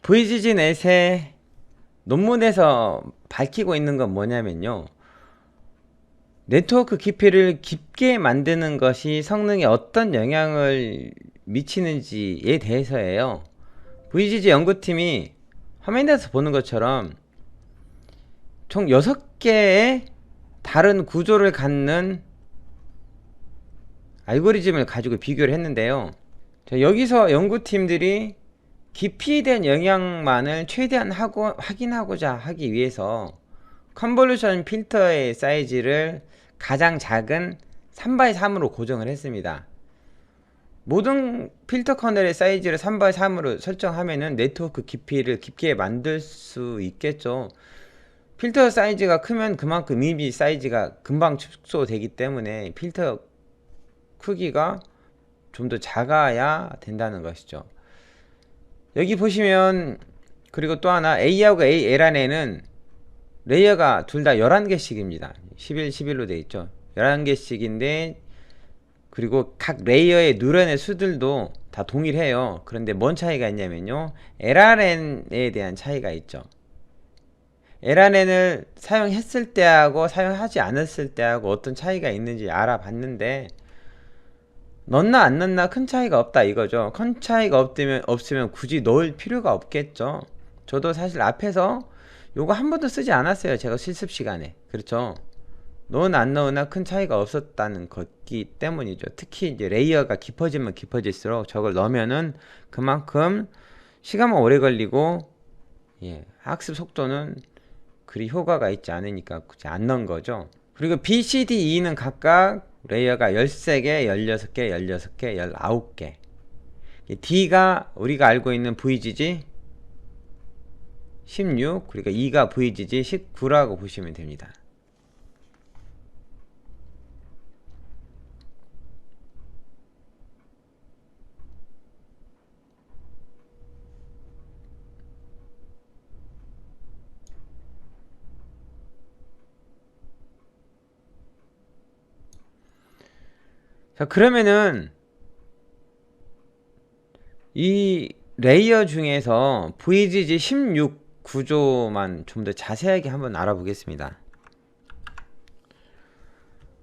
VGG-넷의 논문에서 밝히고 있는 건 뭐냐면요, 네트워크 깊이를 깊게 만드는 것이 성능에 어떤 영향을 미치는지에 대해서예요. VGG 연구팀이 화면에서 보는 것처럼 총 6개의 다른 구조를 갖는 알고리즘을 가지고 비교를 했는데요. 자, 여기서 연구팀들이 깊이에 대한 영향만을 최대한 확인하고자 하기 위해서 컨볼루션 필터의 사이즈를 가장 작은 3x3으로 고정을 했습니다. 모든 필터 커널의 사이즈를 3x3으로 설정하면은 네트워크 깊이를 깊게 만들 수 있겠죠. 필터 사이즈가 크면 그만큼 이미지 사이즈가 금방 축소되기 때문에 필터 크기가 좀 더 작아야 된다는 것이죠. 여기 보시면, 그리고 또 하나, A하고 LR에는 레이어가 둘 다 11개씩입니다. 11, 11로 되어 있죠. 11개씩인데, 그리고 각 레이어의 누런의 수들도 다 동일해요. 그런데 뭔 차이가 있냐면요, LRN에 대한 차이가 있죠. LRN을 사용했을 때하고 사용하지 않았을 때하고 어떤 차이가 있는지 알아봤는데, 넣나 안 넣나 큰 차이가 없다 이거죠. 큰 차이가 없으면 굳이 넣을 필요가 없겠죠. 저도 사실 앞에서 요거 한 번도 쓰지 않았어요, 제가 실습 시간에. 그렇죠. 넣으나 안 넣으나 큰 차이가 없었다는 것기 때문이죠. 특히 이제 레이어가 깊어지면 깊어질수록 저걸 넣으면은 그만큼 시간만 오래 걸리고, 학습 속도는 그리 효과가 있지 않으니까 굳이 안 넣은 거죠. 그리고 B, C, D, E는 각각 레이어가 13개, 16개, 16개, 19개. D가 우리가 알고 있는 VGG 16, 그러니까 E가 VGG 19라고 보시면 됩니다. 자, 그러면은 이 레이어 중에서 VGG 16 구조만 좀 더 자세하게 한번 알아보겠습니다.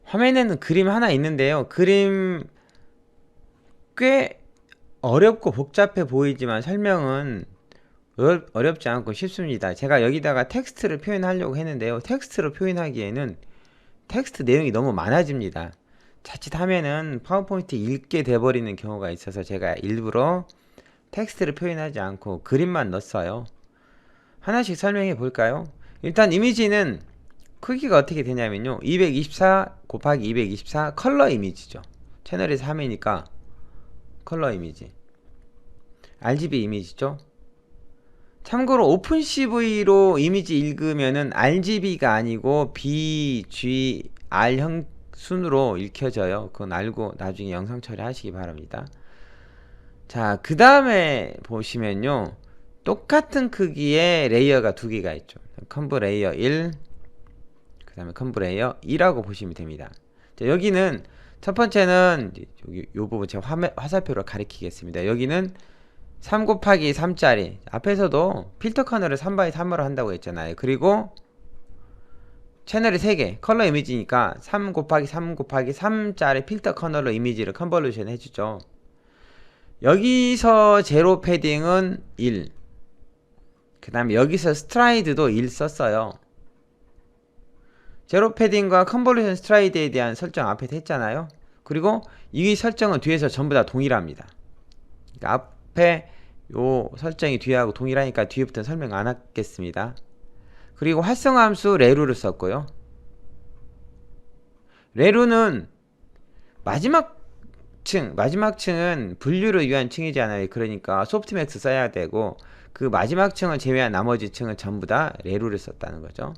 화면에는 그림 하나 있는데요, 그림 꽤 어렵고 복잡해 보이지만 설명은 어렵지 않고 쉽습니다. 제가 여기다가 텍스트를 표현하려고 했는데요, 텍스트로 표현하기에는 텍스트 내용이 너무 많아집니다. 자칫하면은 파워포인트 읽게 돼버리는 경우가 있어서 제가 일부러 tek스트를 표현하지 않고 그림만 넣었어요. 하나씩 설명해 볼까요? 일단 이미지는 크기가 어떻게 되냐면요, 224 곱하기 224 컬러 이미지죠. 채널이 3이니까 컬러 이미지, RGB 이미지죠. 참고로 오픈CV로 이미지 읽으면은 RGB가 아니고 BGR 형 순으로 읽혀져요. 그건 알고 나중에 영상 처리하시기 바랍니다. 자, 그 다음에 보시면요, 똑같은 크기의 레이어가 두 개가 있죠. 컨브 레이어 1, 그 다음에 컨브 레이어 2라고 보시면 됩니다. 자, 여기는 첫 번째는 여기 요 부분 제가 화살표로 가리키겠습니다. 여기는 3 곱하기 3짜리, 앞에서도 필터 커널을 3x3으로 한다고 했잖아요. 그리고 채널이 3개, 컬러 이미지니까 3 곱하기 3 곱하기 3짜리 필터 커널로 이미지를 컨볼루션 해주죠. 여기서 제로 패딩은 1, 그 다음에 여기서 스트라이드도 1 썼어요. 제로 패딩과 컨볼루션 스트라이드에 대한 설정 앞에서 했잖아요. 그리고 이 설정은 뒤에서 전부 다 동일합니다. 그러니까 앞에 요 설정이 뒤하고 동일하니까 뒤에부터는 설명 안 하겠습니다. 그리고 활성화함수 레루를 썼고요. 레루는 마지막 층은 분류를 위한 층이잖아요. 그러니까 소프트맥스 써야 되고, 그 마지막 층을 제외한 나머지 층은 전부 다 레루를 썼다는 거죠.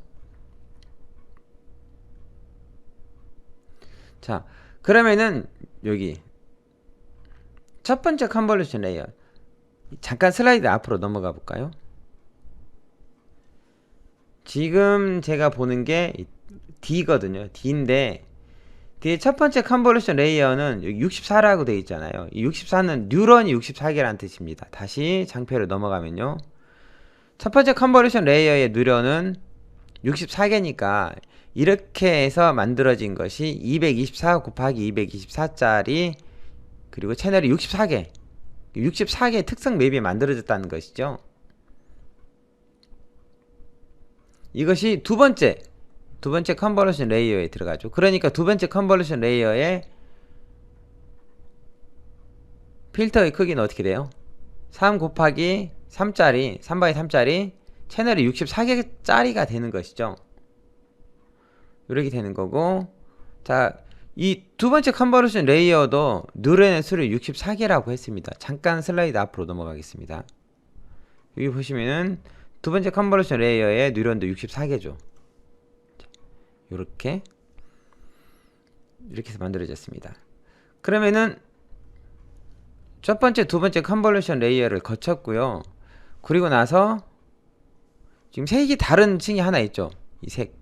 자, 그러면은 여기 첫 번째 컨볼루션 레이어, 잠깐 슬라이드 앞으로 넘어가 볼까요? 지금 제가 보는 게 D거든요. D인데, 뒤에 첫 번째 컨볼루션 레이어는 64라고 되어 있잖아요. 이 64는 뉴런이 64개라는 뜻입니다. 다시 장표로 넘어가면요, 첫 번째 컨버루션 레이어의 누려는 64개니까 이렇게 해서 만들어진 것이 224 곱하기 224짜리 그리고 채널이 64개 특성 맵이 만들어졌다는 것이죠. 이것이 두 번째 컨버루션 레이어에 들어가죠. 그러니까 두 번째 컨버루션 레이어의 필터의 크기는 어떻게 돼요? 3 곱하기 3짜리 3 x 3짜리 채널이 64개짜리가 되는 것이죠. 이렇게 되는 거고, 자, 이 두 번째 컨버루션 레이어도 누르는 수를 64개라고 했습니다. 잠깐 슬라이드 앞으로 넘어가겠습니다. 여기 보시면은 두 번째 컨버루션 레이어의 누련도 64개죠. 이렇게 해서 만들어졌습니다. 그러면은 첫 번째, 두 번째 컨버루션 레이어를 거쳤고요. 그리고 나서 지금 색이 다른 층이 하나 있죠. 이 색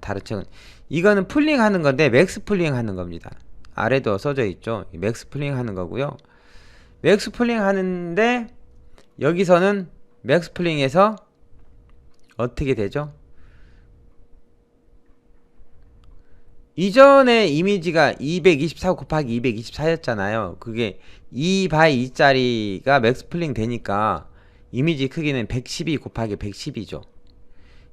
다른 층은 이거는 풀링 하는 건데 맥스 풀링 하는 겁니다. 아래도 써져 있죠. 맥스 풀링 하는 거고요. 맥스 풀링 하는데 여기서는 맥스 풀링에서 어떻게 되죠? 이전에 이미지가 224 곱하기 224였잖아요. 그게 2x2짜리가 맥스 풀링 되니까 이미지 크기는 112 곱하기 112죠.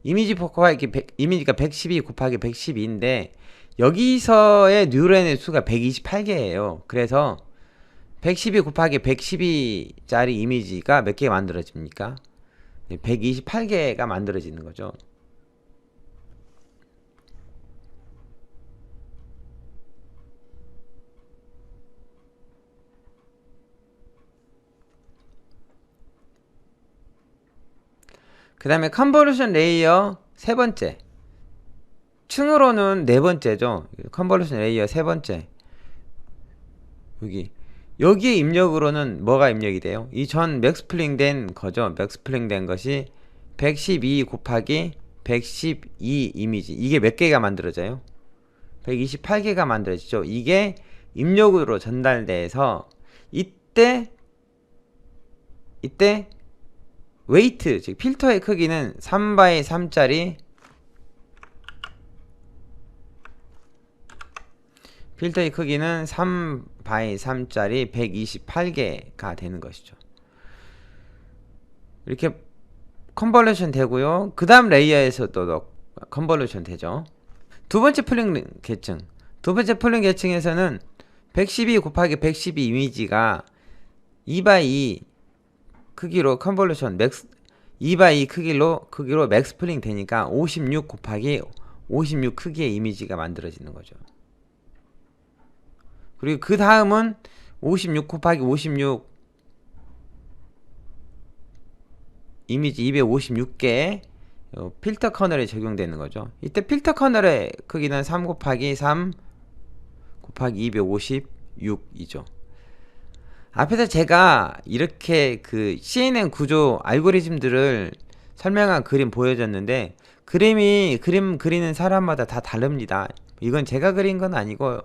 이미지가 112 곱하기 112인데 여기서의 뉴런의 수가 128개예요. 그래서 112 곱하기 112짜리 이미지가 몇 개가 만들어집니까? 128개가 만들어지는 거죠. 그 다음에 컨버루션 레이어 세 번째 층으로는 네 번째죠. 컨버루션 레이어 세 번째 여기에 입력으로는 뭐가 입력이 돼요? 이 전 맥스플링 된 거죠. 맥스플링 된 것이 112 곱하기 112 이미지, 이게 몇 개가 만들어져요? 128개가 만들어지죠. 이게 입력으로 전달돼서 이때 웨이트, 즉 필터의 크기는 3x3짜리 필터의 크기는 3x3짜리 128개가 되는 것이죠. 이렇게 컨버루션 되고요. 그 다음 레이어에서도 컨버루션 되죠. 두 번째 풀링 계층, 두 번째 풀링 계층에서는 112 곱하기 112 이미지가 2x2 크기로 컨볼루션 2x2 크기로 맥스 풀링 되니까 56 곱하기 56 크기의 이미지가 만들어지는 거죠. 그리고 그 다음은 56 곱하기 56 이미지 256개의 필터 커널에 적용되는 거죠. 이때 필터 커널의 크기는 3 곱하기 3 곱하기 256이죠. 앞에서 제가 이렇게 그 CNN 구조 알고리즘들을 설명한 그림 보여줬는데 그림 그리는 사람마다 다 다릅니다. 이건 제가 그린 건 아니고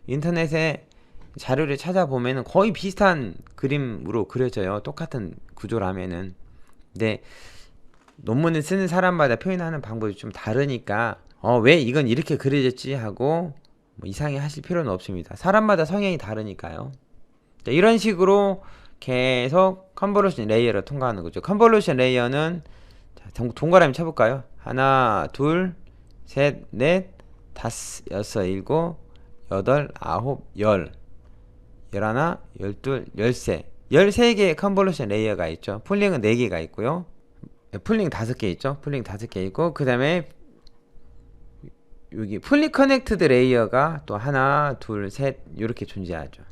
인터넷에 자료를 찾아보면 거의 비슷한 그림으로 그려져요. 똑같은 구조라면은. 근데 논문을 쓰는 사람마다 표현하는 방법이 좀 다르니까 왜 이건 이렇게 그려졌지 하고 뭐 이상해 하실 필요는 없습니다. 사람마다 성향이 다르니까요. 자, 이런 식으로 계속 컨볼루션 레이어를 통과하는 거죠. 컨볼루션 레이어는 동그라미 쳐볼까요? 하나, 둘, 셋, 넷, 다섯, 여섯, 일곱, 여덟, 아홉, 열, 열하나, 열둘, 열세, 13개의 컨볼루션 레이어가 있죠. 풀링은 4개가 있고요. 풀링 5개 있죠. 풀링 5개 있고, 그 다음에 여기 풀리 커넥트드 레이어가 또 하나, 둘, 셋 이렇게 존재하죠.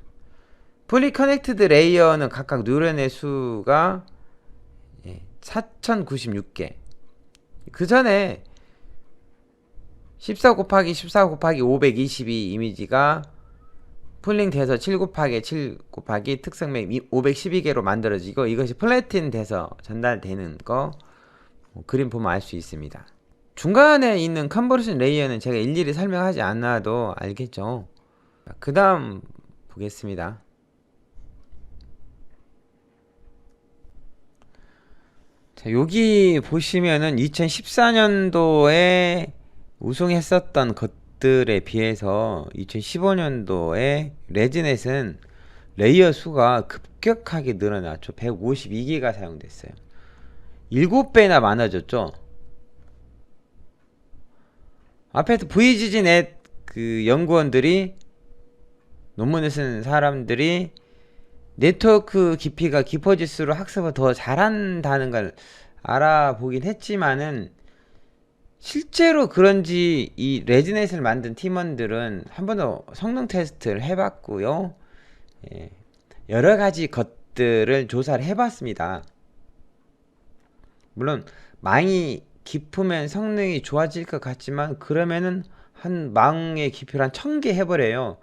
풀리 커넥트드 레이어는 각각 뉴런의 수가 4096개. 그 전에 14 곱하기 14 곱하기 522 이미지가 풀링 돼서 7 곱하기 7 곱하기 특성맵 512개로 만들어지고, 이것이 플래틴 돼서 전달되는 거 그림 보면 알 수 있습니다. 중간에 있는 컨버루션 레이어는 제가 일일이 설명하지 않아도 알겠죠. 그 다음 보겠습니다. 자, 여기 보시면은 2014년도에 우승했었던 것들에 비해서 2015년도에 레지넷은 레이어 수가 급격하게 늘어났죠. 152개가 사용됐어요. 7배나 많아졌죠. 앞에서 VGG넷 그 연구원들이 논문을 쓴 사람들이 네트워크 깊이가 깊어질수록 학습을 더 잘한다는 걸 알아보긴 했지만은 실제로 그런지 이 레지넷을 만든 팀원들은 한 번도 성능 테스트를 해봤고요. 예, 여러 가지 것들을 조사를 해봤습니다. 물론 많이 깊으면 성능이 좋아질 것 같지만 그러면은 한 망의 깊이를 한 1000개 해버려요.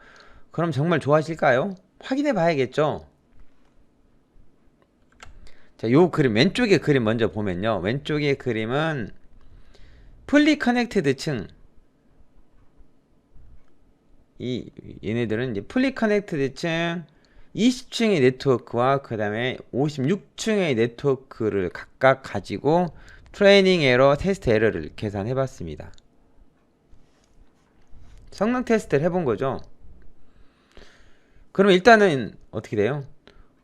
그럼 정말 좋아질까요? 확인해 봐야겠죠. 자, 요 그림 왼쪽에 그림 먼저 보면요. 왼쪽의 그림은 풀리 커넥티드 층, 얘네들은 이제 풀리 커넥티드 층 20층의 네트워크와 그 다음에 56층의 네트워크를 각각 가지고 트레이닝 에러, 테스트 에러를 계산해 봤습니다. 성능 테스트를 해본 거죠. 그럼 일단은 어떻게 돼요?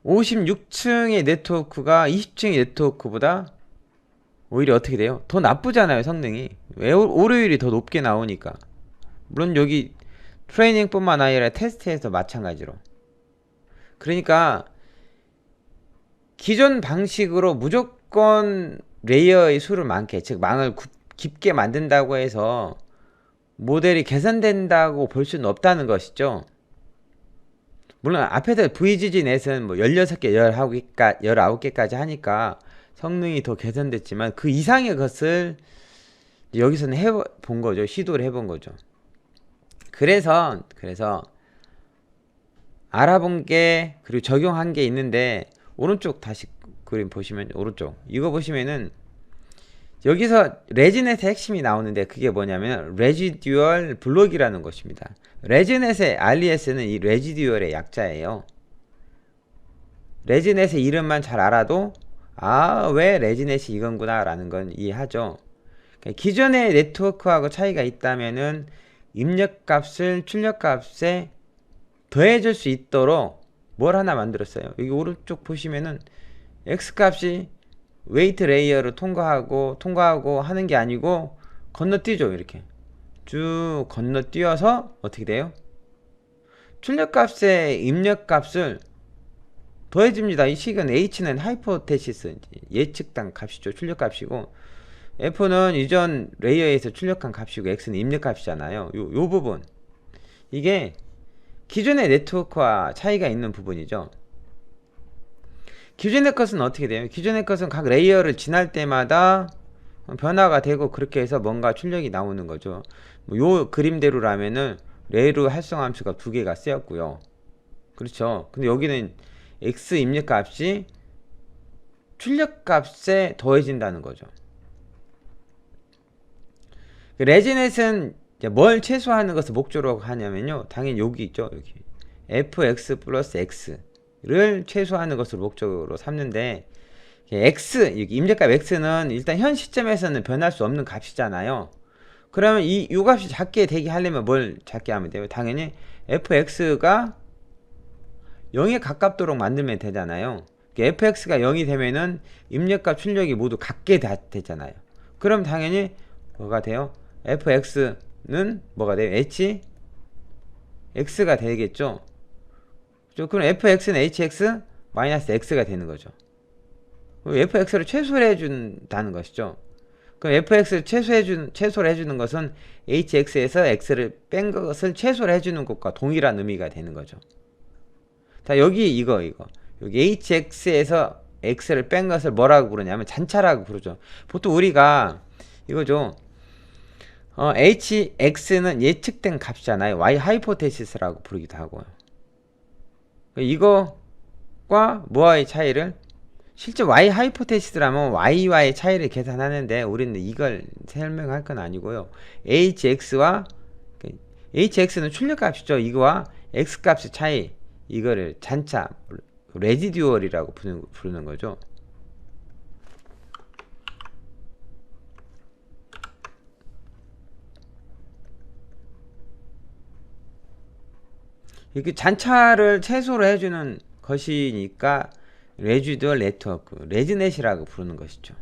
56층의 네트워크가 20층의 네트워크보다 오히려 어떻게 돼요? 더 나쁘잖아요, 성능이. 왜 오류율이 더 높게 나오니까. 물론 여기 트레이닝 뿐만 아니라 테스트에서 마찬가지로. 그러니까 기존 방식으로 무조건 레이어의 수를 많게, 즉 망을 깊게 만든다고 해서 모델이 개선된다고 볼 수는 없다는 것이죠. 물론 앞에서 VGG넷은 뭐 16개, 19개까지 하니까 성능이 더 개선됐지만 그 이상의 것을 여기서는 해본 거죠. 시도를 해본 거죠. 그래서 알아본 게 그리고 적용한 게 있는데 오른쪽 다시 그림 보시면 오른쪽 이거 보시면은 여기서 레지넷의 핵심이 나오는데 그게 뭐냐면 레지듀얼 블록이라는 것입니다. 레지넷의 RES는 이 레지듀얼의 약자예요. 레지넷의 이름만 잘 알아도 왜 레지넷이 이건구나 라는 건 이해하죠. 기존의 네트워크하고 차이가 있다면은 입력값을 출력값에 더해줄 수 있도록 뭘 하나 만들었어요. 여기 오른쪽 보시면은 X값이 웨이트 레이어를 통과하고 하는 게 아니고 건너뛰죠. 이렇게 쭉 건너뛰어서 어떻게 돼요? 출력값에 입력값을 더해줍니다. 이 식은 H는 하이포테시스 예측당 값이죠. 출력값이고 F는 이전 레이어에서 출력한 값이고 X는 입력값이잖아요. 요 부분 이게 기존의 네트워크와 차이가 있는 부분이죠. 기존의 것은 어떻게 돼요? 기존의 것은 각 레이어를 지날 때마다 변화가 되고 그렇게 해서 뭔가 출력이 나오는 거죠. 요 그림대로라면은 레이로 활성화 함수가 2개가 쓰였고요. 그렇죠. 근데 여기는 X 입력값이 출력값에 더해진다는 거죠. 레지넷은 뭘 최소화하는 것을 목적으로 하냐면요. 당연히 여기 있죠. 여기 fx 플러스 x를 최소화하는 것을 목적으로 삼는데 x, 입력값 x는 일단 현 시점에서는 변할 수 없는 값이잖아요. 그러면 이 값이 작게 되게 하려면 뭘 작게 하면 돼요? 당연히 fx가 0에 가깝도록 만들면 되잖아요. fx가 0이 되면은 입력값 출력이 모두 같게 되잖아요. 그럼 당연히 뭐가 돼요? fx는 뭐가 돼요? hx가 되겠죠. 그럼 fx는 hx 마이너스 x가 되는 거죠. fx를 최소를 해준다는 것이죠. 그럼 fx를 최소를 해주는 것은 hx에서 x를 뺀 것을 최소를 해주는 것과 동일한 의미가 되는 거죠. 자, 여기 이거 여기 hx에서 x를 뺀 것을 뭐라고 부르냐면 잔차라고 부르죠. 보통 우리가 이거죠. hx는 예측된 값이잖아요. y 하이포테시스라고 부르기도 하고요. 이거과 뭐와의 차이를 실제 y 하이포테시스라면 y와의 차이를 계산하는데 우리는 이걸 설명할 건 아니고요. hx는 출력값이죠. 이거와 x값의 차이, 이거를 잔차 레지듀얼이라고 부르는 거죠. 이렇게 잔차를 최소로 해주는 것이니까 레지듀얼 네트워크, 레지넷이라고 부르는 것이죠.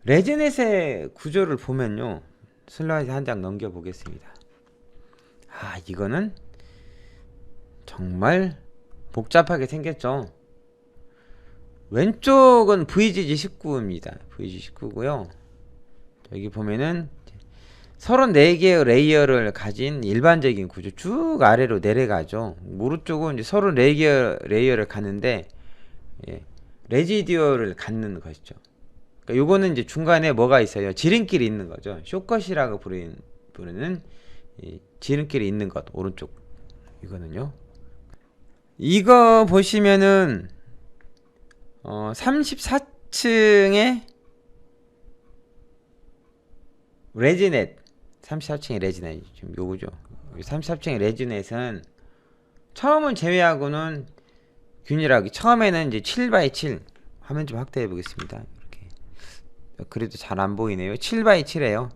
레지넷의 구조를 보면요, 슬라이드 한 장 넘겨 보겠습니다. 이거는 정말 복잡하게 생겼죠. 왼쪽은 VGG19입니다. VGG19고요. 여기 보면은 34개의 레이어를 가진 일반적인 구조 쭉 아래로 내려가죠. 오른쪽은 이제 34개의 레이어를 갖는데, 레지듀얼을 갖는 것이죠. 그러니까 요거는 이제 중간에 뭐가 있어요? 지름길이 있는 거죠. 숏컷이라고 부르는 지름길이 있는 것, 오른쪽. 이거는요. 이거 보시면은 34층에 레지넷, 34층의 레지넷 지금 요거죠. 34층의 레지넷은 처음은 제외하고는 균일하게, 처음에는 이제 7x7, 화면 좀 확대해 보겠습니다. 이렇게 그래도 잘 안 보이네요. 7x7이에요.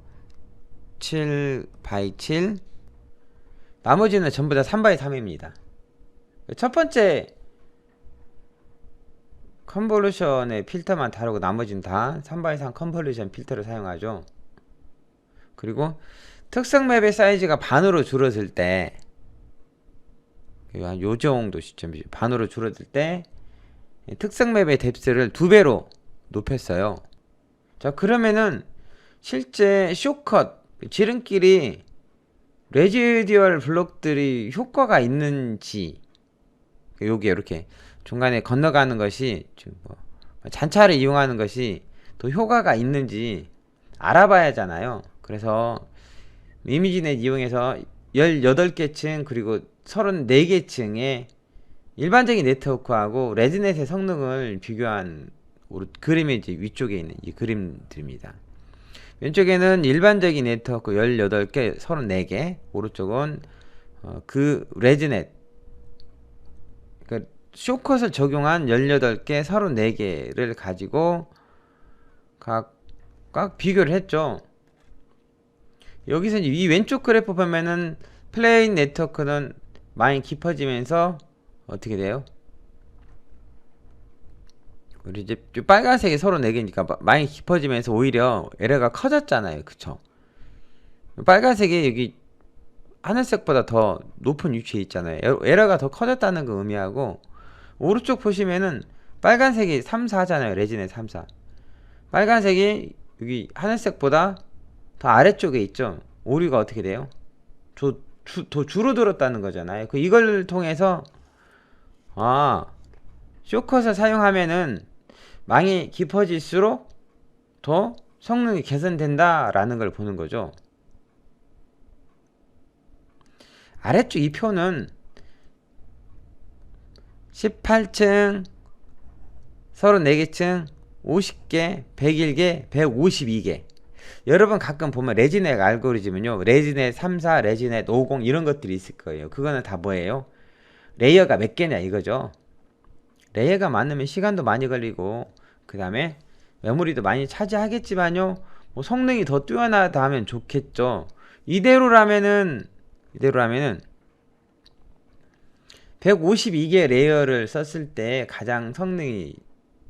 7x7. 나머지는 전부 다 3x3입니다. 첫 번째 컨볼루션의 필터만 다르고 나머지는 다 3x3 컨볼루션 필터를 사용하죠. 그리고 특성 맵의 사이즈가 반으로 줄어들 때, 요 정도 시점이죠. 반으로 줄어들 때 특성 맵의 뎁스를 2배로 높였어요. 자, 그러면은 실제 숏컷, 지름길이 레지듀얼 블록들이 효과가 있는지, 여기 이렇게 중간에 건너가는 것이, 잔차를 이용하는 것이 또 효과가 있는지 알아봐야 하잖아요. 그래서 이미지넷 이용해서 18개 층 그리고 34개 층의 일반적인 네트워크하고 레지넷의 성능을 비교한 그림이 이제 위쪽에 있는 이 그림들입니다. 왼쪽에는 일반적인 네트워크 18개, 34개, 오른쪽은 그 레지넷, 그러니까 숏컷을 적용한 18개, 34개를 가지고 각각 비교를 했죠. 여기서 이 왼쪽 그래프 보면은 플레인 네트워크는 많이 깊어지면서 어떻게 돼요? 우리 이제 빨간색이 34개니까 많이 깊어지면서 오히려 에러가 커졌잖아요. 그쵸? 빨간색이 여기 하늘색보다 더 높은 위치에 있잖아요. 에러가 더 커졌다는 거 의미하고, 오른쪽 보시면은 빨간색이 3, 4잖아요. 레진의 3, 4. 빨간색이 여기 하늘색보다 더 아래쪽에 있죠. 오류가 어떻게 돼요? 더 줄어들었다는 거잖아요. 이걸 통해서 숏컷을 사용하면은 망이 깊어질수록 더 성능이 개선된다 라는 걸 보는 거죠. 아래쪽 이 표는 18층, 34개 층, 50개, 101개, 152개. 여러분 가끔 보면 레지넷 알고리즘은요, 레지넷 34, 레지넷 50 이런 것들이 있을 거예요. 그거는 다 뭐예요? 레이어가 몇 개냐 이거죠. 레이어가 많으면 시간도 많이 걸리고, 그 다음에 메모리도 많이 차지하겠지만요, 뭐 성능이 더 뛰어나다 하면 좋겠죠. 이대로라면은 152개 레이어를 썼을 때 가장 성능이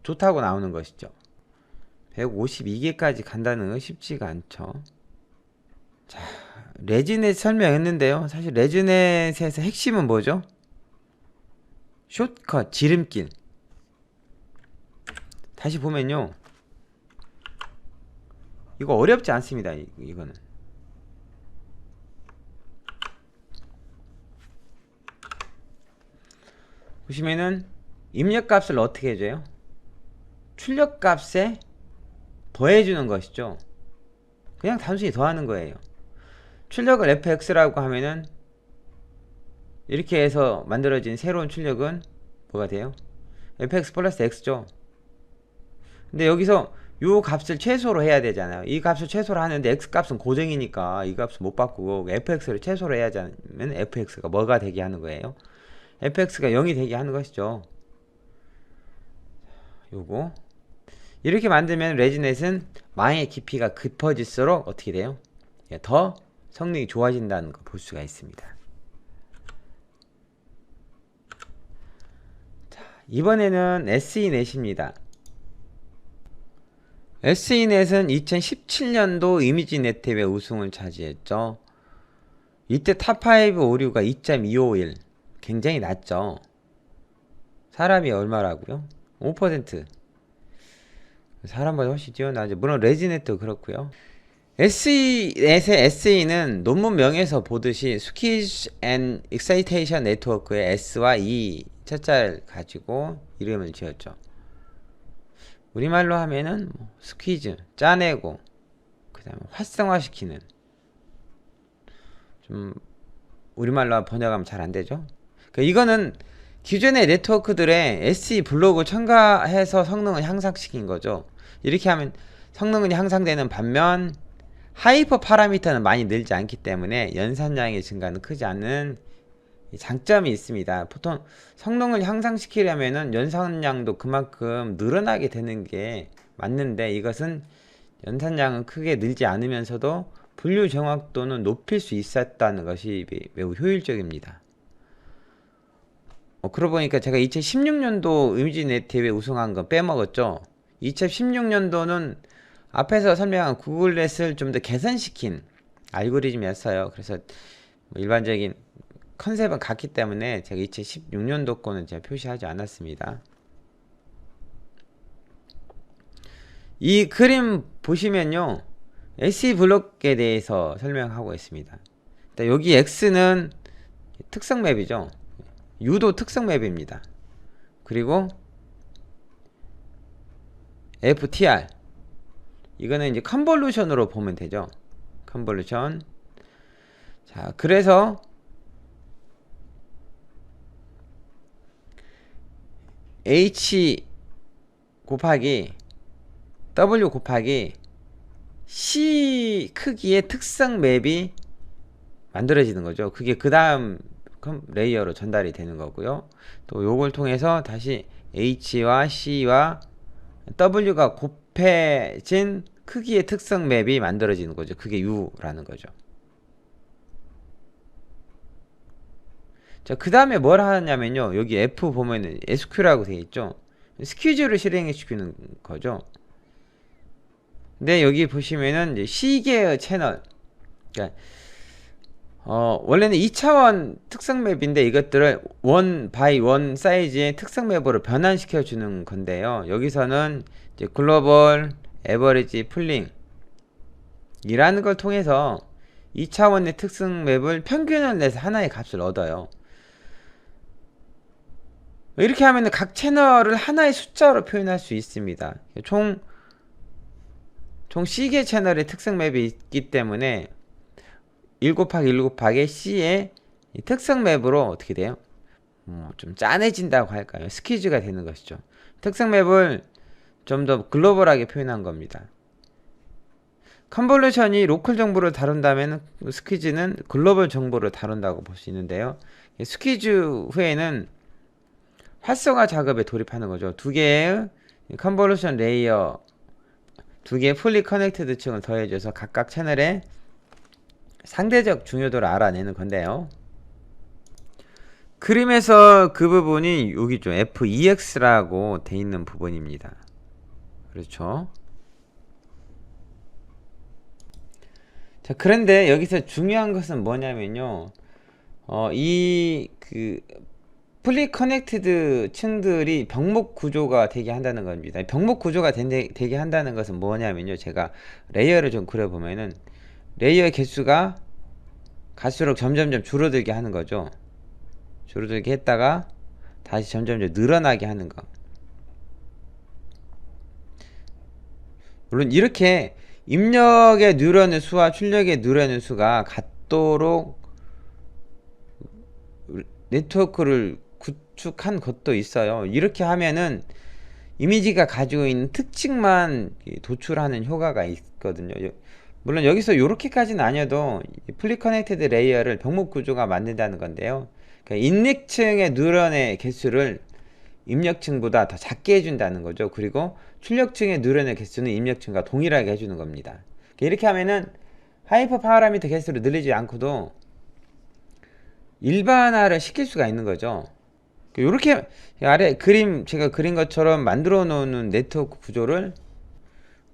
좋다고 나오는 것이죠. 152개까지 간다는 건 쉽지가 않죠. 자, 레지넷 설명했는데요. 사실 레지넷에서 핵심은 뭐죠? 숏컷, 지름길. 다시 보면요, 이거 어렵지 않습니다. 이거는 보시면은 입력값을 어떻게 해줘요? 출력값에 더해주는 것이죠. 그냥 단순히 더하는 거예요. 출력을 fx라고 하면은 이렇게 해서 만들어진 새로운 출력은 뭐가 돼요? fx 플러스 x죠. 근데 여기서 요 값을 최소로 해야 되잖아요. 이 값을 최소로 하는데 x 값은 고정이니까 이 값을 못 바꾸고 fx를 최소로 해야 하면 fx가 뭐가 되게 하는 거예요? fx가 0이 되게 하는 것이죠. 요거 이렇게 만들면 레지넷은 망의 깊이가 깊어질수록 어떻게 돼요? 더 성능이 좋아진다는 거 볼 수가 있습니다. 이번에는 SENet입니다. SENet은 2017년도 이미지 네트의 우승을 차지했죠. 이때 탑5 오류가 2.251, 굉장히 낮죠. 사람이 얼마라고요? 5%. 사람보다 훨씬 뛰어나죠. 물론 레지넷도 그렇고요. SENet의 SE는 논문명에서 보듯이 Squeeze and Excitation Network의 S와 E 첫자를 가지고 이름을 지었죠. 우리말로 하면은 스퀴즈, 짜내고 그 다음에 활성화시키는, 좀 우리말로 번역하면 잘 안되죠. 이거는 기존의 네트워크들의 SE 블록을 첨가해서 성능을 향상시킨 거죠. 이렇게 하면 성능은 향상되는 반면 하이퍼 파라미터는 많이 늘지 않기 때문에 연산량의 증가는 크지 않은 장점이 있습니다. 보통 성능을 향상시키려면은 연산량도 그만큼 늘어나게 되는 게 맞는데, 이것은 연산량은 크게 늘지 않으면서도 분류 정확도는 높일 수 있었다는 것이 매우 효율적입니다. 그러고 보니까 제가 2016년도 이미지넷 대회 우승한 거 빼먹었죠. 2016년도는 앞에서 설명한 구글넷을 좀 더 개선시킨 알고리즘이었어요. 그래서 일반적인 컨셉은 같기 때문에 제가 2016년도 거는 제가 표시하지 않았습니다. 이 그림 보시면요, SE 블록에 대해서 설명하고 있습니다. 여기 X는 특성 맵이죠. 유도 특성 맵입니다. 그리고 FTR, 이거는 이제 컨볼루션으로 보면 되죠. 컨볼루션. 자, 그래서 H 곱하기 W 곱하기 C 크기의 특성 맵이 만들어지는 거죠. 그게 그 다음 레이어로 전달이 되는 거고요. 또 요걸 통해서 다시 H와 C와 W가 곱해진 크기의 특성 맵이 만들어지는 거죠. 그게 U라는 거죠. 자, 그 다음에 뭘 하냐면요, 여기 F 보면은 SQ라고 되어 있죠. 스퀴즈를 실행시키는 거죠. 근데 여기 보시면은 이제 C개의 채널, 그러니까 원래는 2차원 특성 맵인데 이것들을 1 by 1 사이즈의 특성 맵으로 변환시켜 주는 건데요. 여기서는 이제 글로벌 에버리지 풀링 이라는 걸 통해서 2차원의 특성 맵을 평균을 내서 하나의 값을 얻어요. 이렇게 하면 각 채널을 하나의 숫자로 표현할 수 있습니다. 총 C개 채널의 특성 맵이 있기 때문에 1 곱하기 1 곱하기 C의 특성 맵으로 어떻게 돼요? 좀 짠해진다고 할까요? 스퀴즈가 되는 것이죠. 특성 맵을 좀 더 글로벌하게 표현한 겁니다. 컨볼루션이 로컬 정보를 다룬다면 스퀴즈는 글로벌 정보를 다룬다고 볼 수 있는데요. 스퀴즈 후에는 활성화 작업에 돌입하는 거죠. 두 개의 컨볼루션 레이어, 두 개의 풀리 커넥티드 층을 더해줘서 각각 채널의 상대적 중요도를 알아내는 건데요. 그림에서 그 부분이 여기죠. FEX라고 돼 있는 부분입니다. 그렇죠. 자, 그런데 여기서 중요한 것은 뭐냐면요, 이 풀리 커넥티드 층들이 병목 구조가 되게 한다는 겁니다. 병목 구조가 되게 한다는 것은 뭐냐면요, 제가 레이어를 좀 그려보면은 레이어의 개수가 갈수록 점점점 줄어들게 하는 거죠. 줄어들게 했다가 다시 점점점 늘어나게 하는 거. 물론 이렇게 입력의 누르는 수와 출력의 누르는 수가 같도록 네트워크를 구축한 것도 있어요. 이렇게 하면은 이미지가 가지고 있는 특징만 도출하는 효과가 있거든요. 물론 여기서 이렇게까지는 아니어도 풀리 커넥티드 레이어를 병목 구조가 만든다는 건데요. 그러니까 입력층의 누런의 개수를 입력층보다 더 작게 해준다는 거죠. 그리고 출력층의 누런의 개수는 입력층과 동일하게 해주는 겁니다. 이렇게 하면은 하이퍼 파라미터 개수를 늘리지 않고도 일반화를 시킬 수가 있는 거죠. 이렇게 아래 그림 제가 그린 것처럼 만들어 놓는 네트워크 구조를,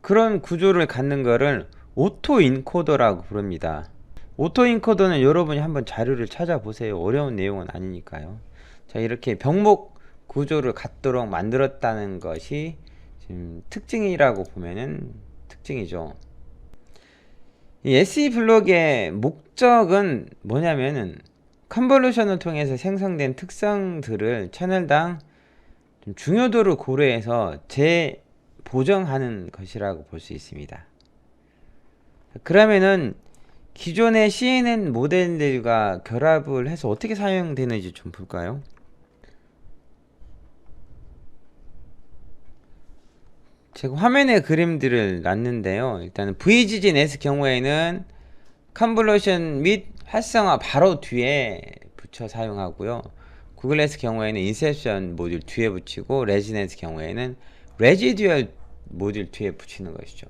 그런 구조를 갖는 거를 오토 인코더라고 부릅니다. 오토 인코더는 여러분이 한번 자료를 찾아보세요. 어려운 내용은 아니니까요. 자, 이렇게 병목 구조를 갖도록 만들었다는 것이 지금 특징이라고 보면은 특징이죠. 이 SE 블록의 목적은 뭐냐면은 컨볼루션을 통해서 생성된 특성들을 채널당 좀 중요도를 고려해서 재보정하는 것이라고 볼 수 있습니다. 그러면은 기존의 CNN 모델들과 결합을 해서 어떻게 사용되는지 좀 볼까요? 제가 화면에 그림들을 놨는데요. 일단은 VGGNet 경우에는 컨볼루션 및 활성화 바로 뒤에 붙여 사용하고요. 구글넷 경우에는 인셉션 모듈 뒤에 붙이고, 레지넷 경우에는 레지듀얼 모듈 뒤에 붙이는 것이죠.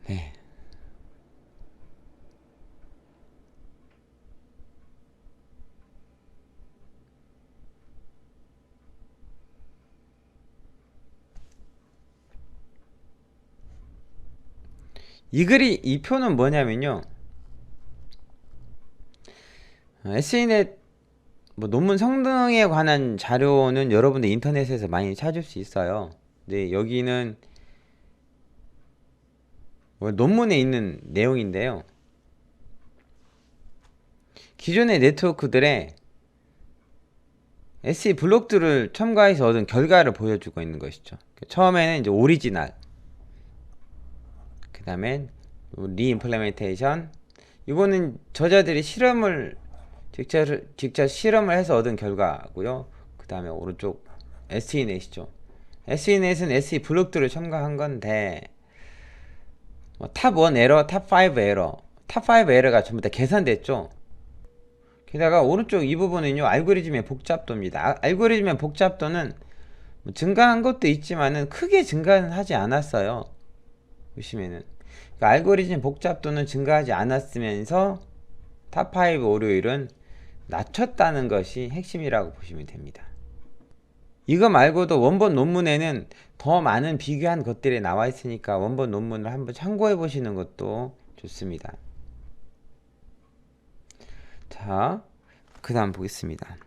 네. 이 표는 뭐냐면요. SEnet 뭐 논문 성능에 관한 자료는 여러분들 인터넷에서 많이 찾을 수 있어요. 근데 여기는 뭐 논문에 있는 내용인데요. 기존의 네트워크들의 SE 블록들을 첨가해서 얻은 결과를 보여주고 있는 것이죠. 처음에는 이제 오리지널, 그 다음에 리임플레멘테이션, 이거는 저자들이 직접 실험을 해서 얻은 결과고요. 그 다음에 오른쪽 SENet이죠. SENet은 SE 블록들을 첨가한 건데, 탑1 에러, 탑5 에러, 탑5 에러가 전부 다 계산됐죠. 게다가 오른쪽 이 부분은요, 알고리즘의 복잡도입니다. 알고리즘의 복잡도는 뭐 증가한 것도 있지만은 크게 증가는 하지 않았어요. 보시면은 그러니까 알고리즘 복잡도는 증가하지 않았으면서 탑5 오류율은 낮췄다는 것이 핵심이라고 보시면 됩니다. 이거 말고도 원본 논문에는 더 많은 비교한 것들이 나와 있으니까 원본 논문을 한번 참고해 보시는 것도 좋습니다. 자, 그 다음 보겠습니다.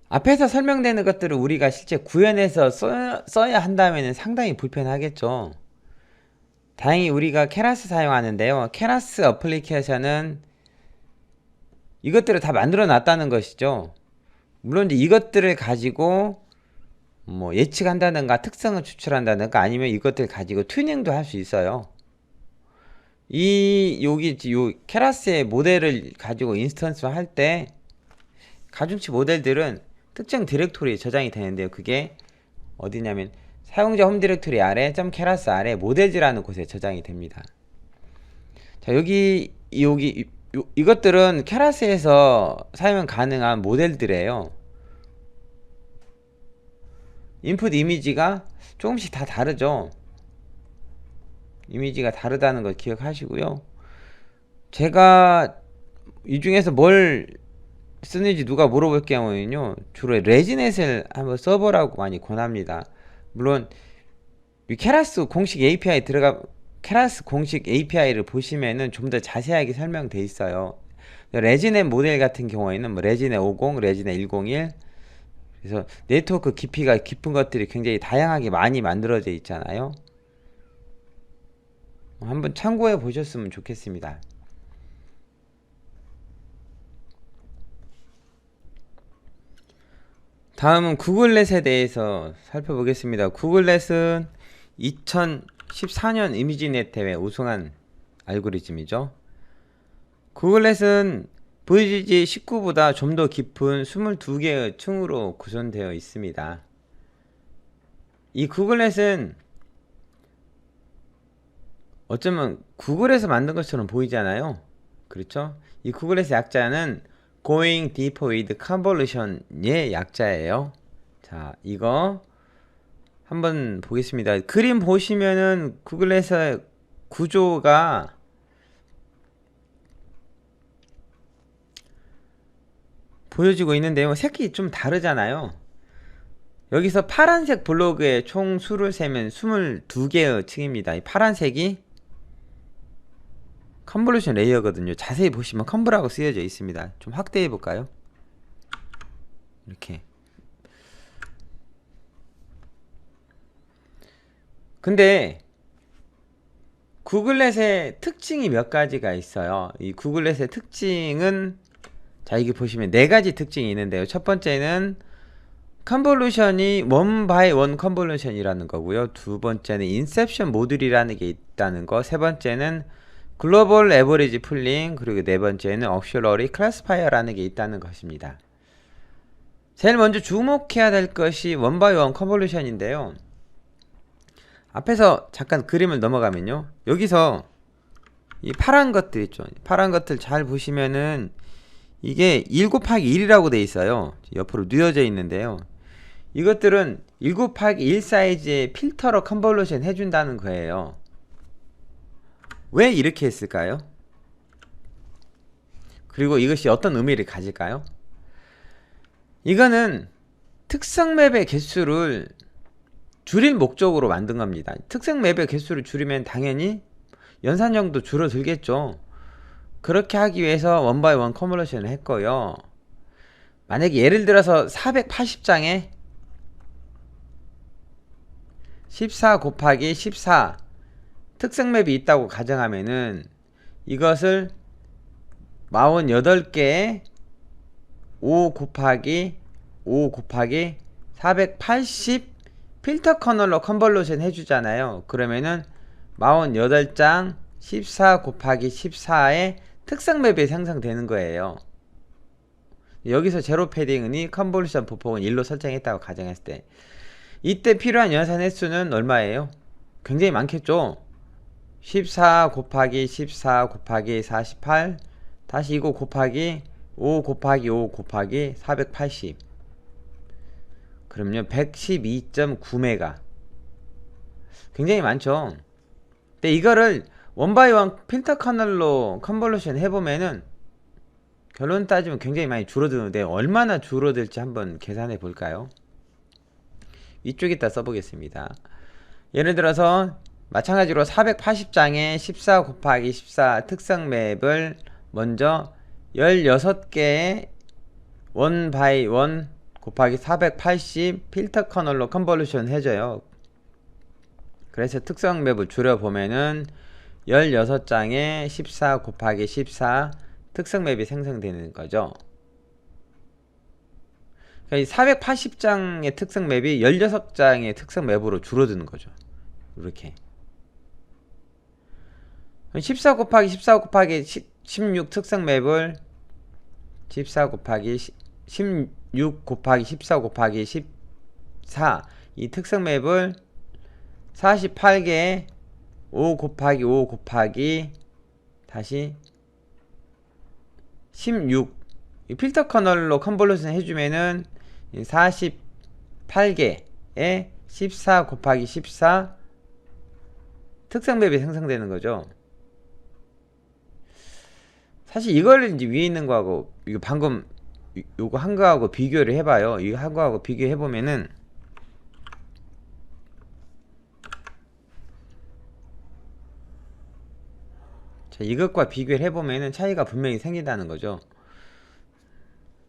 앞에서 설명되는 것들을 우리가 실제 구현해서 써야 한다면 상당히 불편하겠죠. 다행히 우리가 케라스 사용하는데요. 케라스 어플리케이션은 이것들을 다 만들어 놨다는 것이죠. 물론 이제 이것들을 가지고 뭐 예측한다든가 특성을 추출한다든가 아니면 이것들 가지고 튜닝도 할 수 있어요. 요 케라스의 모델을 가지고 인스턴스 할 때 가중치 모델들은 특정 디렉토리에 저장이 되는데요. 그게 어디냐면 사용자 홈 디렉토리 아래 .keras 아래 모델즈라는 곳에 저장이 됩니다. 자, 이것들은 케라스에서 사용 가능한 모델들이에요. 인풋 이미지가 조금씩 다 다르죠. 이미지가 다르다는 걸 기억하시고요. 제가 이 중에서 뭘 쓰는지 누가 물어볼 경우에는요, 주로 레지넷을 한번 써보라고 많이 권합니다. 물론 케라스 공식 API를 보시면은 좀 더 자세하게 설명돼 있어요. 레지넷 모델 같은 경우에는 뭐 레지넷 50, 레지넷 101, 그래서 네트워크 깊이가 깊은 것들이 굉장히 다양하게 많이 만들어져 있잖아요. 한번 참고해 보셨으면 좋겠습니다. 다음은 구글넷에 대해서 살펴보겠습니다. 구글넷은 2014년 이미지넷 대회 우승한 알고리즘이죠. 구글넷은 VGG19보다 좀 더 깊은 22개의 층으로 구성되어 있습니다. 이 구글넷은 어쩌면 구글에서 만든 것처럼 보이잖아요. 그렇죠? 이 구글넷의 약자는 Going Deeper with Convolution의 약자예요. 자, 이거 한번 보겠습니다. 그림 보시면은 구글넷의 구조가 보여지고 있는데요. 색이 좀 다르잖아요. 여기서 파란색 블록의 총 수를 세면 22개의 층입니다. 이 파란색이 컨볼루션 레이어거든요. 자세히 보시면 컨브라고 쓰여져 있습니다. 좀 확대해 볼까요? 이렇게. 근데 구글렛의 특징이 몇 가지가 있어요. 이 구글렛의 특징은, 자, 이게 보시면 네 가지 특징이 있는데요. 첫 번째는 컨볼루션이 원 바이 원 컨볼루션이라는 거고요. 두 번째는 인셉션 모듈이라는 게 있다는 거. 세 번째는 글로벌 에버리지 풀링, 그리고 네 번째는 억슐러리 클래스파이어라는 게 있다는 것입니다. 제일 먼저 주목해야 될 것이 원 바이 원 컨볼루션인데요. 앞에서 잠깐 그림을 넘어가면요, 여기서 이 파란 것들 있죠. 파란 것들 잘 보시면은 이게 1 곱하기 1이라고 돼 있어요. 옆으로 뉘어져 있는데요. 이것들은 1 곱하기 1 사이즈의 필터로 컨볼루션 해준다는 거예요. 왜 이렇게 했을까요? 그리고 이것이 어떤 의미를 가질까요? 이거는 특성 맵의 개수를 줄일 목적으로 만든 겁니다. 특성 맵의 개수를 줄이면 당연히 연산량도 줄어들겠죠. 그렇게 하기 위해서 원 바이 원 컨볼루션을 했고요. 만약에 예를 들어서 480장에 14 곱하기 14 특성 맵이 있다고 가정하면은 이것을 48개의 5 곱하기 5 곱하기 480 필터 커널로 컨볼루션 해주잖아요. 그러면은 48장 14 곱하기 14의 특성 맵이 생성되는 거예요. 여기서 제로 패딩이 컨볼루션 보폭은 1로 설정했다고 가정했을 때, 이때 필요한 연산 횟수는 얼마예요? 굉장히 많겠죠. 14 곱하기 14 곱하기 48 다시 이거 곱하기 5 곱하기 5 곱하기 480, 그럼요 112.9메가, 굉장히 많죠. 근데 이거를 원바이원 필터 커널로 컨볼루션 해보면은 결론 따지면 굉장히 많이 줄어드는데, 얼마나 줄어들지 한번 계산해 볼까요? 이쪽에다 써보겠습니다. 예를 들어서 마찬가지로 480장에 14 곱하기 14 특성 맵을 먼저 16개의 1 바이 1 곱하기 480 필터 커널로 컨볼루션 해줘요. 그래서 특성 맵을 줄여보면은 16장에 14 곱하기 14 특성 맵이 생성되는 거죠. 그러니까 480장의 특성 맵이 16장의 특성 맵으로 줄어드는 거죠. 이렇게 14 곱하기 14 곱하기 16 특성 맵을 14 곱하기 16 곱하기 14 곱하기 14 이 특성 맵을 48개의 5 곱하기 5 곱하기 다시 16 이 필터 커널로 컨볼루션 해주면은 48개의 14 곱하기 14 특성 맵이 생성되는 거죠. 사실 이걸 이제 위에 있는 거하고 이거 방금 요거 한 거하고 비교를 해봐요. 이거 한 거하고 비교해보면은 자, 이것과 비교를 해보면은 차이가 분명히 생긴다는 거죠.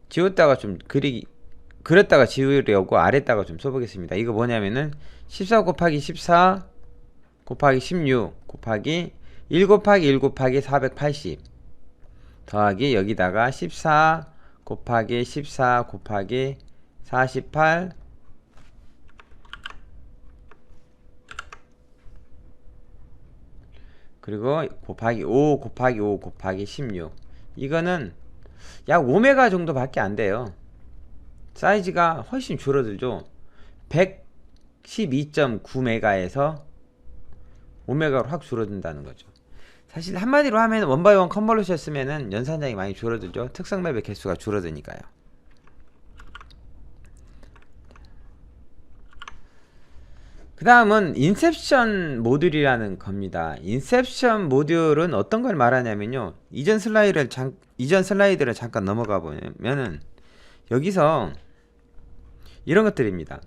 지웠다가 좀 그렸다가 지우려고 아래다가 좀 써보겠습니다. 이거 뭐냐면은 14 곱하기 14 곱하기 16 곱하기 1 곱하기 1 곱하기 480 더하기 여기다가 14 곱하기 14 곱하기 48 그리고 곱하기 5 곱하기 5 곱하기 16, 이거는 약 5메가 정도 밖에 안 돼요. 사이즈가 훨씬 줄어들죠. 112.9메가에서 5메가로 확 줄어든다는 거죠. 사실 한마디로 하면 원바이원 컨볼루션 쓰면은 연산량이 많이 줄어들죠. 특성 맵의 개수가 줄어드니까요. 그 다음은 인셉션 모듈이라는 겁니다. 인셉션 모듈은 어떤 걸 말하냐면요, 이전 슬라이드를 잠깐 넘어가 보면은 여기서 이런 것들입니다.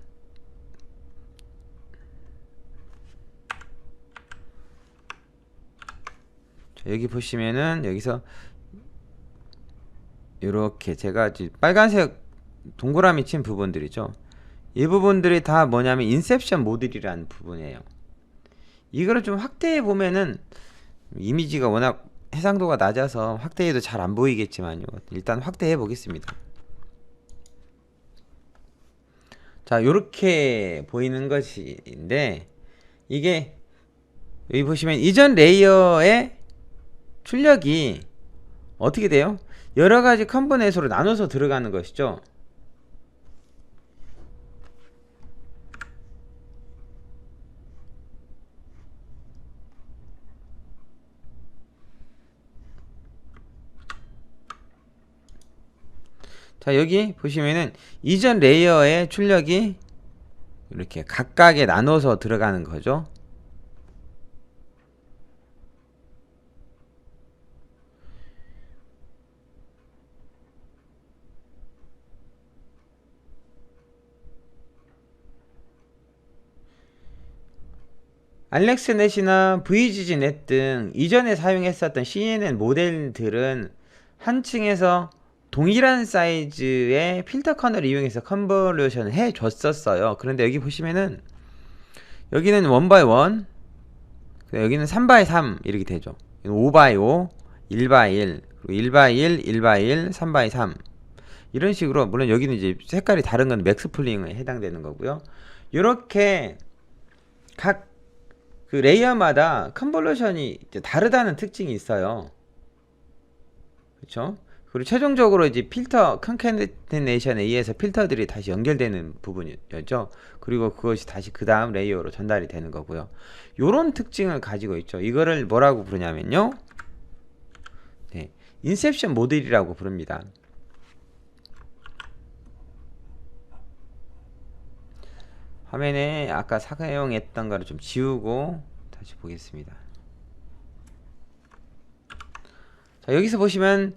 자, 여기 보시면은 여기서 이렇게 제가 빨간색 동그라미 친 부분들이죠. 이 부분들이 다 뭐냐면 인셉션 모듈이라는 부분이에요. 이거를 좀 확대해 보면은 이미지가 워낙 해상도가 낮아서 확대해도 잘 안 보이겠지만요. 일단 확대해 보겠습니다. 자, 요렇게 보이는 것인데, 이게 여기 보시면 이전 레이어의 출력이 어떻게 돼요? 여러가지 컴포넌트로 나눠서 들어가는 것이죠. 자, 여기 보시면은 이전 레이어의 출력이 이렇게 각각에 나눠서 들어가는 거죠. 알렉스넷이나 VGG넷 등 이전에 사용했었던 CNN 모델들은 한 층에서 동일한 사이즈의 필터 커널을 이용해서 컨버루션을 해 줬었어요. 그런데 여기 보시면은 여기는 1x1, 여기는 3x3 이렇게 되죠. 5x5, 1x1, 그리고 1x1, 1x1, 3x3 이런 식으로, 물론 여기는 이제 색깔이 다른 건 맥스플링에 해당되는 거고요. 이렇게 각 그 레이어마다 컨볼루션이 다르다는 특징이 있어요. 그렇죠? 그리고 최종적으로 이제 필터 컨캐테네이션에 의해서 필터들이 다시 연결되는 부분이었죠. 그리고 그것이 다시 그 다음 레이어로 전달이 되는 거고요. 요런 특징을 가지고 있죠. 이거를 뭐라고 부르냐면요, 네, 인셉션 모델이라고 부릅니다. 화면에 아까 사용했던 거를 좀 지우고 다시 보겠습니다. 자, 여기서 보시면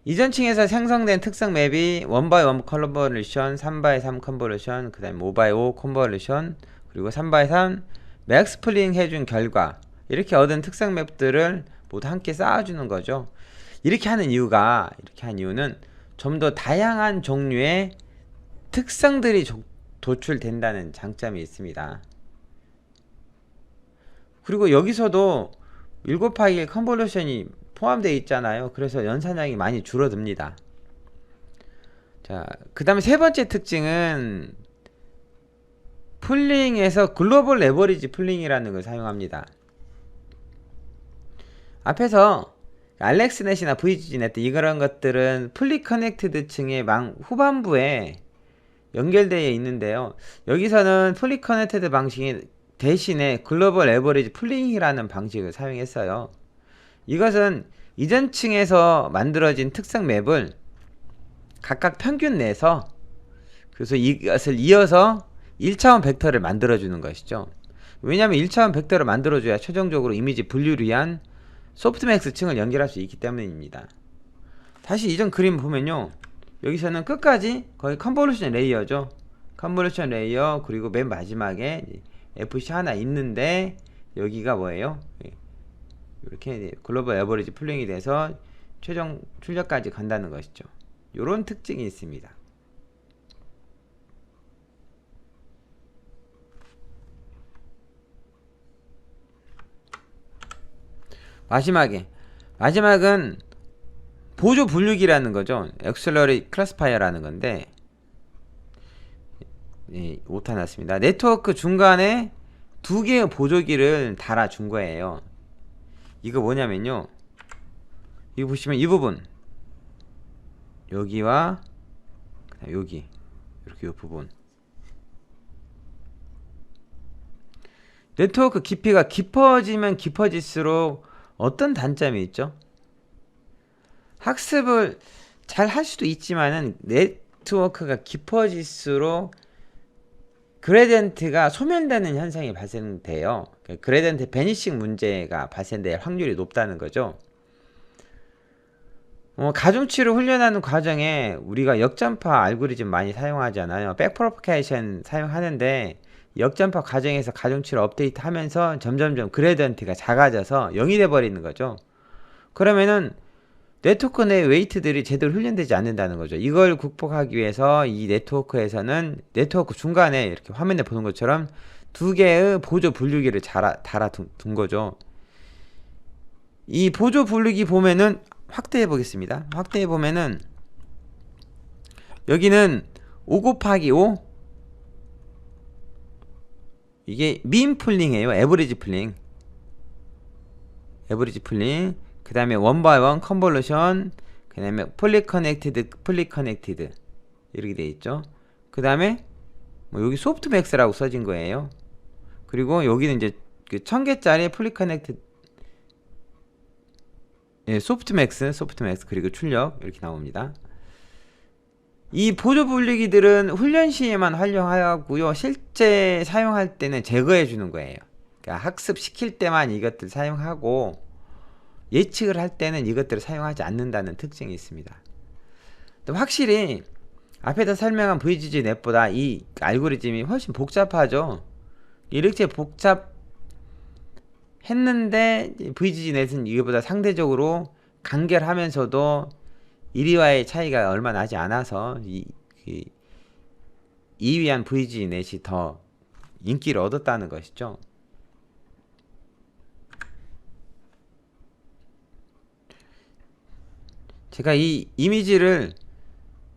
이전 층에서 생성된 특성 맵이 1x1 컨버루션, 3x3 컨버루션, 그 다음에 5x5 컨버루션, 그리고 3x3 맥스플링 해준 결과, 이렇게 얻은 특성 맵들을 모두 함께 쌓아주는 거죠. 이렇게 하는 이유는 좀 더 다양한 종류의 특성들이 도출된다는 장점이 있습니다. 그리고 여기서도 7파일 컨볼루션이 포함되어 있잖아요. 그래서 연산량이 많이 줄어듭니다. 자, 그 다음에 세 번째 특징은 풀링에서 글로벌 레버리지 풀링이라는 걸 사용합니다. 앞에서 알렉스넷이나 VGG넷 이런 것들은 풀리 커넥티드 층의 후반부에 연결되어 있는데요. 여기서는 풀리 커넥티드 방식이 대신에 글로벌 에버리지 풀링이라는 방식을 사용했어요. 이것은 이전 층에서 만들어진 특성 맵을 각각 평균 내서, 그래서 이것을 이어서 1차원 벡터를 만들어주는 것이죠. 왜냐하면 1차원 벡터를 만들어줘야 최종적으로 이미지 분류를 위한 소프트맥스 층을 연결할 수 있기 때문입니다. 다시 이전 그림 보면요, 여기서는 끝까지 거의 컨볼루션 레이어죠. 컨볼루션 레이어, 그리고 맨 마지막에 FC 하나 있는데, 여기가 뭐예요? 이렇게 글로벌 에버리지 풀링이 돼서 최종 출력까지 간다는 것이죠. 이런 특징이 있습니다. 마지막은 보조 분류기라는 거죠. 엑셀러리 클래스파이어라는 건데, 네, 오타 났습니다. 네트워크 중간에 두 개의 보조기를 달아준 거예요. 이거 뭐냐면요, 이거 보시면 이 부분, 여기와 여기, 이렇게 이 부분, 네트워크 깊이가 깊어지면 깊어질수록 어떤 단점이 있죠? 학습을 잘 할 수도 있지만은 네트워크가 깊어질수록 그레디언트가 소멸되는 현상이 발생돼요. 그레디언트 베니싱 문제가 발생될 확률이 높다는 거죠. 가중치를 훈련하는 과정에 우리가 역전파 알고리즘 많이 사용하잖아요. 백프로포케이션 사용하는데 역전파 과정에서 가중치를 업데이트하면서 점점점 그레디언트가 작아져서 0이 돼 버리는 거죠. 그러면은 네트워크 내 웨이트들이 제대로 훈련되지 않는다는 거죠. 이걸 극복하기 위해서 이 네트워크에서는 네트워크 중간에 이렇게 화면에 보는 것처럼 두 개의 보조 분류기를 달아 둔 거죠. 이 보조 분류기 보면은 확대해 보겠습니다. 확대해 보면은 여기는 5 곱하기 5 이게 민 풀링이에요. 에버리지 풀링. 그 다음에 원 바이 원 컨볼루션, 그 다음에 풀리 커넥티드 이렇게 돼 있죠. 그 다음에 여기 소프트맥스라고 써진 거예요. 그리고 여기는 이제 그 1000개짜리 풀리 커넥티드 소프트맥스 그리고 출력 이렇게 나옵니다. 이 보조 분리기들은 훈련 시에만 활용하고요. 실제 사용할 때는 제거해 주는 거예요. 그러니까 학습 시킬 때만 이것들 사용하고 예측을 할 때는 이것들을 사용하지 않는다는 특징이 있습니다. 또 확실히 앞에서 설명한 VGG 넷보다 이 알고리즘이 훨씬 복잡하죠. 이렇게 복잡했는데 VGG 넷은 이거보다 상대적으로 간결하면서도 1위와의 차이가 얼마 나지 않아서 2위한 VGG 넷이 더 인기를 얻었다는 것이죠. 제가 이 이미지를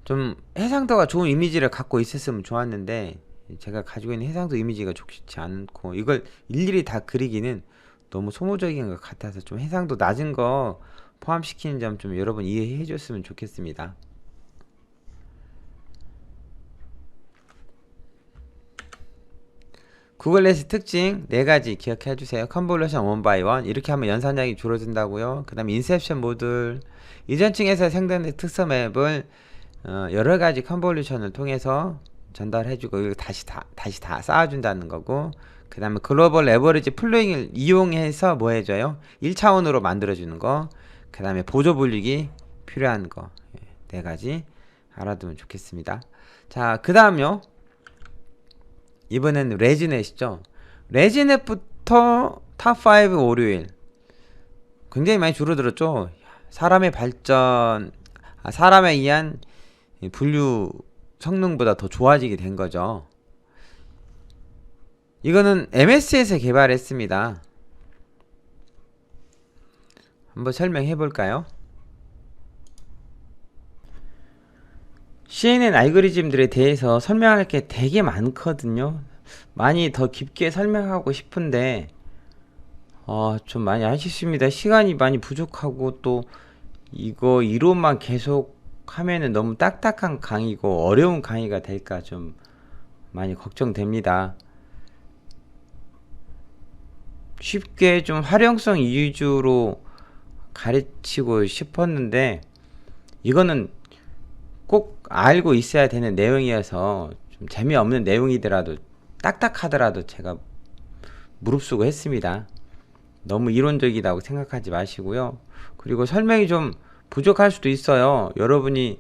좀 해상도가 좋은 이미지를 갖고 있었으면 좋았는데 제가 가지고 있는 해상도 이미지가 좋지 않고 이걸 일일이 다 그리기는 너무 소모적인 것 같아서 좀 해상도 낮은 거 포함시키는 점 좀 여러분 이해해 줬으면 좋겠습니다. 구글넷의 특징 4가지 기억해 주세요. 컨볼루션 원 바이 원 이렇게 하면 연산량이 줄어든다고요. 그 다음에 인셉션 모듈 이전층에서 생성된 특성 맵을 여러가지 컨볼루션을 통해서 전달해주고 이걸 다시 다 쌓아준다는 거고, 그 다음에 글로벌 에버리지 플로잉을 이용해서 뭐 해줘요? 1차원으로 만들어주는 거, 그 다음에 보조 분류기 필요한 거 4가지 알아두면 좋겠습니다. 자, 그 다음요. 이번엔 레지넷이죠. 레지넷부터 탑5 월요일 굉장히 많이 줄어들었죠. 사람의 발전, 사람에 의한 분류 성능보다 더 좋아지게 된 거죠. 이거는 MS에서 개발했습니다. 한번 설명해 볼까요? CNN 알고리즘들에 대해서 설명할 게 되게 많거든요. 많이 더 깊게 설명하고 싶은데 좀 많이 아쉽습니다. 시간이 많이 부족하고 또 이거 이론만 계속 하면은 너무 딱딱한 강의고 어려운 강의가 될까 좀 많이 걱정됩니다. 쉽게 좀 활용성 위주로 가르치고 싶었는데 이거는 꼭 알고 있어야 되는 내용이어서 좀 재미없는 내용이더라도 딱딱하더라도 제가 무릅쓰고 했습니다. 너무 이론적이라고 생각하지 마시고요. 그리고 설명이 좀 부족할 수도 있어요. 여러분이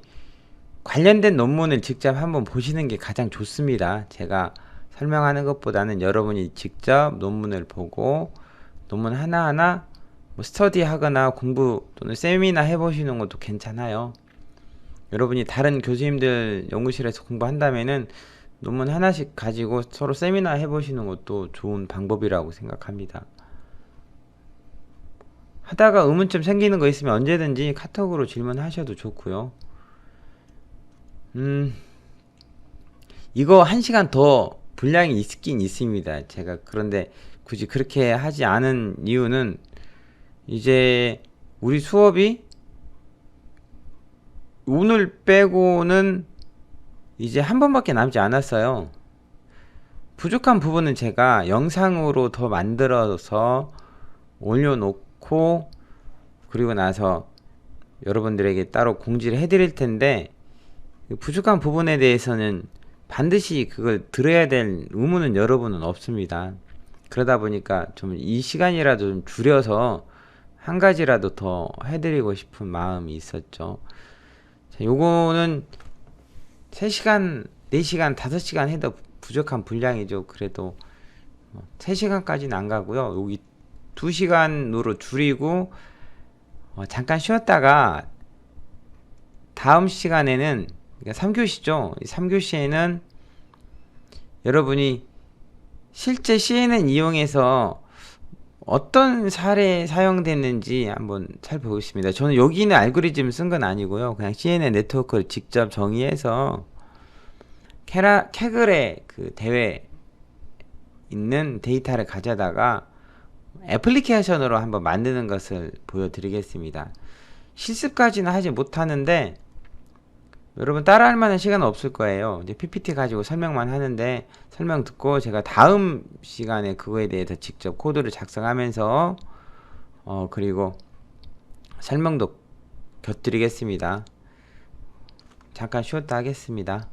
관련된 논문을 직접 한번 보시는 게 가장 좋습니다. 제가 설명하는 것보다는 여러분이 직접 논문을 보고 논문 하나하나 뭐 스터디 하거나 공부 또는 세미나 해보시는 것도 괜찮아요. 여러분이 다른 교수님들 연구실에서 공부한다면은 논문 하나씩 가지고 서로 세미나 해보시는 것도 좋은 방법이라고 생각합니다. 하다가 의문점 생기는 거 있으면 언제든지 카톡으로 질문하셔도 좋고요. 이거 1시간 더 분량이 있긴 있습니다. 제가 그런데 굳이 그렇게 하지 않은 이유는 이제 우리 수업이 오늘 빼고는 이제 한 번밖에 남지 않았어요. 부족한 부분은 제가 영상으로 더 만들어서 올려놓고 그리고 나서 여러분들에게 따로 공지를 해드릴 텐데 부족한 부분에 대해서는 반드시 그걸 들어야 될 의무는 여러분은 없습니다. 그러다 보니까 좀 이 시간이라도 좀 줄여서 한 가지라도 더 해드리고 싶은 마음이 있었죠. 자, 요거는 3시간, 4시간, 5시간 해도 부족한 분량이죠. 그래도 3시간까지는 안 가고요. 여기 2시간으로 줄이고 잠깐 쉬었다가 다음 시간에는, 그러니까 3교시죠. 3교시에는 여러분이 실제 CNN 이용해서 어떤 사례에 사용됐는지 한번 살펴보겠습니다. 저는 여기는 알고리즘 쓴 건 아니고요. 그냥 CNN 네트워크를 직접 정의해서 캐글의 그 대회 있는 데이터를 가져다가 애플리케이션으로 한번 만드는 것을 보여드리겠습니다. 실습까지는 하지 못하는데 여러분 따라할 만한 시간은 없을 거예요. 이제 PPT 가지고 설명만 하는데, 설명 듣고 제가 다음 시간에 그거에 대해서 직접 코드를 작성하면서 그리고 설명도 곁드리겠습니다. 잠깐 쉬었다 하겠습니다.